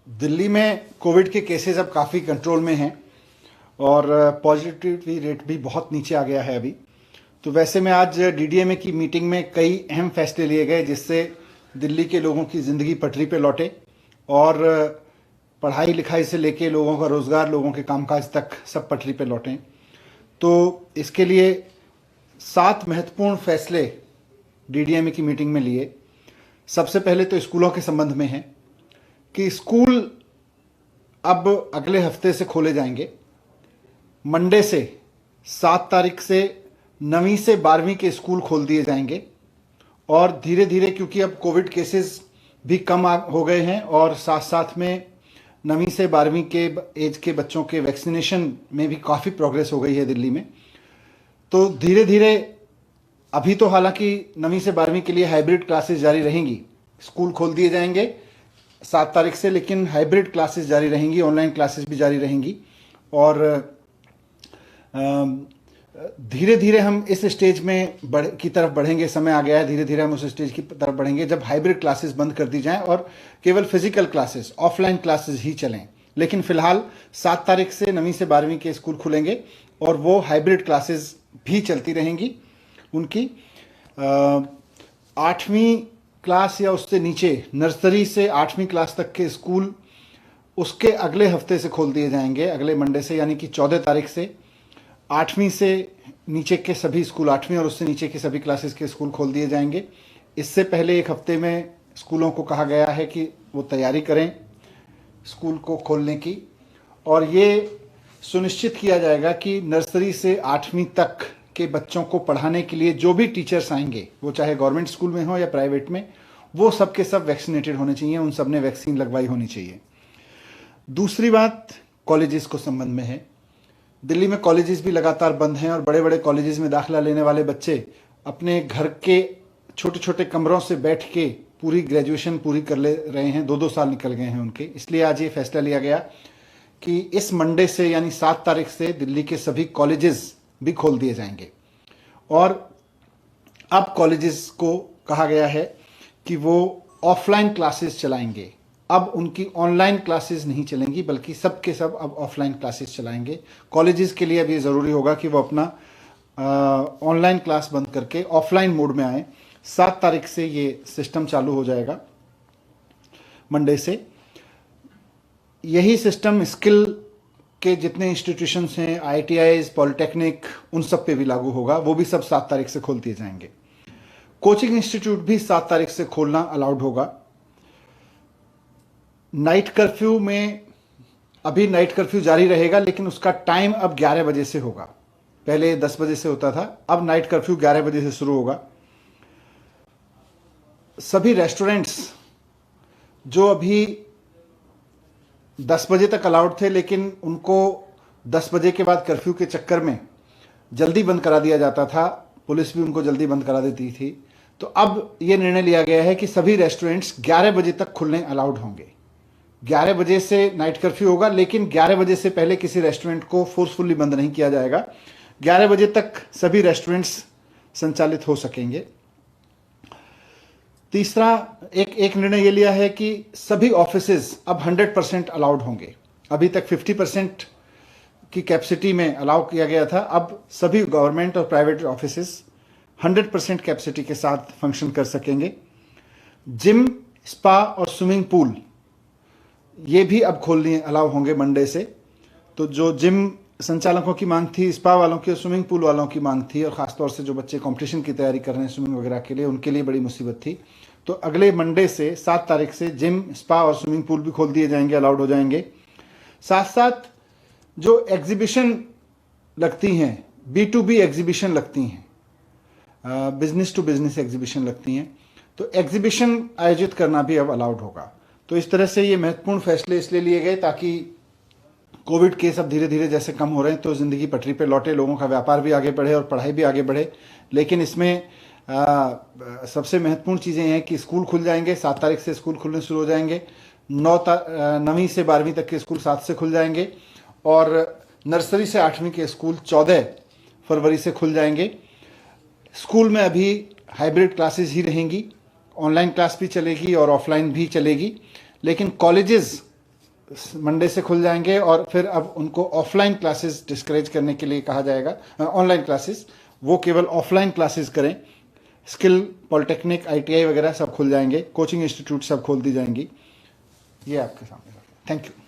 दिल्ली में कोविड के केसेस अब काफ़ी कंट्रोल में हैं और पॉजिटिविटी रेट भी बहुत नीचे आ गया है अभी। तो वैसे में आज डीडीएमए की मीटिंग में कई अहम फैसले लिए गए जिससे दिल्ली के लोगों की ज़िंदगी पटरी पे लौटे और पढ़ाई लिखाई से लेके लोगों का रोज़गार, लोगों के कामकाज तक सब पटरी पे लौटें। तो इसके लिए 7 महत्वपूर्ण फैसले डीडीएमए की मीटिंग में लिए। सबसे पहले तो स्कूलों के संबंध में है कि स्कूल अब अगले हफ्ते से खोले जाएंगे। मंडे से 7 तारीख से 9वीं से 12वीं के स्कूल खोल दिए जाएंगे और धीरे धीरे, क्योंकि अब कोविड केसेस भी कम हो गए हैं और साथ साथ में 9वीं से 12वीं के एज के बच्चों के वैक्सीनेशन में भी काफ़ी प्रोग्रेस हो गई है दिल्ली में। तो धीरे धीरे अभी तो हालांकि 9वीं से 12वीं के लिए हाइब्रिड क्लासेस जारी रहेंगी। स्कूल खोल दिए जाएंगे 7 तारीख से, लेकिन हाइब्रिड क्लासेस जारी रहेंगी, ऑनलाइन क्लासेस भी जारी रहेंगी। और धीरे धीरे हम इस स्टेज में की तरफ बढ़ेंगे। समय आ गया है, धीरे धीरे हम उस स्टेज की तरफ बढ़ेंगे जब हाइब्रिड क्लासेस बंद कर दी जाएं और केवल फिजिकल क्लासेस, ऑफलाइन क्लासेस ही चलें। लेकिन फिलहाल 7 तारीख से 9वीं से 12वीं के स्कूल खुलेंगे और वो हाइब्रिड क्लासेस भी चलती रहेंगी उनकी। 8वीं क्लास या उससे नीचे, नर्सरी से 8वीं क्लास तक के स्कूल उसके अगले हफ्ते से खोल दिए जाएंगे, अगले मंडे से, यानी कि 14 तारीख से 8वीं से नीचे के सभी स्कूल, 8वीं और उससे नीचे के सभी क्लासेस के स्कूल खोल दिए जाएंगे। इससे पहले एक हफ्ते में स्कूलों को कहा गया है कि वो तैयारी करें स्कूल को खोलने की, और ये सुनिश्चित किया जाएगा कि नर्सरी से 8वीं तक के बच्चों को पढ़ाने के लिए जो भी टीचर्स आएंगे, वो चाहे गवर्नमेंट स्कूल में हो या प्राइवेट में, वो सब के सब वैक्सीनेटेड होने चाहिए, उन सब ने वैक्सीन लगवाई होनी चाहिए। दूसरी बात कॉलेजेस को संबंध में है। दिल्ली में कॉलेजेस भी लगातार बंद हैं और बड़े बड़े कॉलेजेस में दाखिला लेने वाले बच्चे अपने घर के छोटे छोटे कमरों से बैठ के पूरी ग्रेजुएशन पूरी कर ले रहे हैं। 2-2 साल निकल गए हैं उनके। इसलिए आज ये फैसला लिया गया कि इस मंडे से, यानी 7 तारीख से, दिल्ली के सभी कॉलेजेस भी खोल दिए जाएंगे। और अब कॉलेजेस को कहा गया है कि वो ऑफलाइन क्लासेस चलाएंगे। अब उनकी ऑनलाइन क्लासेस नहीं चलेंगी, बल्कि सब के सब अब ऑफलाइन क्लासेस चलाएंगे। कॉलेजेस के लिए अब ये ज़रूरी होगा कि वो अपना ऑनलाइन क्लास बंद करके ऑफलाइन मोड में आए। 7 तारीख से ये सिस्टम चालू हो जाएगा, मंडे से। यही सिस्टम स्किल के जितने इंस्टीट्यूशंस हैं, IITIs, पॉलिटेक्निक, उन सब पे भी लागू होगा। वो भी सब 7 तारीख से खोल दिए जाएंगे। कोचिंग इंस्टीट्यूट भी 7 तारीख से खोलना अलाउड होगा। नाइट कर्फ्यू में, अभी नाइट कर्फ्यू जारी रहेगा, लेकिन उसका टाइम अब 11 बजे से होगा। पहले 10 बजे से होता था, अब नाइट कर्फ्यू 11 बजे से शुरू होगा। सभी रेस्टोरेंट्स जो अभी 10 बजे तक अलाउड थे, लेकिन उनको 10 बजे के बाद कर्फ्यू के चक्कर में जल्दी बंद करा दिया जाता था, पुलिस भी उनको जल्दी बंद करा देती थी। तो अब ये निर्णय लिया गया है कि सभी रेस्टोरेंट्स 11 बजे तक खुलने अलाउड होंगे। 11 बजे से नाइट कर्फ्यू होगा, लेकिन 11 बजे से पहले किसी रेस्टोरेंट को फोर्सफुली बंद नहीं किया जाएगा। 11 बजे तक सभी रेस्टोरेंट्स संचालित हो सकेंगे। तीसरा एक निर्णय ये लिया है कि सभी ऑफिसेज अब 100% अलाउड होंगे। अभी तक 50% की कैपेसिटी में अलाउ किया गया था, अब सभी गवर्नमेंट और प्राइवेट ऑफिसेज 100% कैपेसिटी के साथ फंक्शन कर सकेंगे। जिम, स्पा और स्विमिंग पूल ये भी अब खोलने अलाउ होंगे मंडे से। तो जो जिम संचालकों की मांग थी, स्पा वालों की और स्विमिंग पूल वालों की मांग थी, और ख़ासतौर से जो बच्चे कंपटीशन की तैयारी कर रहे हैं स्विमिंग वगैरह के लिए, उनके लिए बड़ी मुसीबत थी। तो अगले मंडे से 7 तारीख से जिम, स्पा और स्विमिंग पूल भी खोल दिए जाएंगे, अलाउड हो जाएंगे। साथ साथ जो एग्जीबिशन लगती हैं, B2B एग्जीबिशन लगती हैं, बिजनेस टू बिजनेस एग्जीबिशन लगती हैं, तो एग्जीबिशन आयोजित करना भी अब अलाउड होगा। तो इस तरह से ये महत्वपूर्ण फैसले इसलिए लिए गए ताकि कोविड केस अब धीरे धीरे जैसे कम हो रहे हैं तो ज़िंदगी पटरी पे लौटे, लोगों का व्यापार भी आगे बढ़े और पढ़ाई भी आगे बढ़े। लेकिन इसमें सबसे महत्वपूर्ण चीज़ें हैं कि स्कूल खुल जाएंगे, 7 तारीख से स्कूल खुलने शुरू हो जाएंगे। 9वीं से 12वीं तक के स्कूल 7 से खुल जाएंगे और नर्सरी से 8वीं के स्कूल 14 फरवरी से खुल जाएंगे। स्कूल में अभी हाइब्रिड क्लासेस ही रहेंगी, ऑनलाइन क्लास भी चलेगी और ऑफलाइन भी चलेगी। लेकिन कॉलेजेस मंडे से खुल जाएंगे और फिर अब उनको ऑफलाइन क्लासेस डिस्करेज करने के लिए कहा जाएगा, ऑनलाइन क्लासेस, वो केवल ऑफलाइन क्लासेस करें। स्किल, पॉलिटेक्निक, आईटीआई वगैरह सब खुल जाएंगे, कोचिंग इंस्टीट्यूट सब खोल दी जाएंगी। ये आपके सामने। Thank you.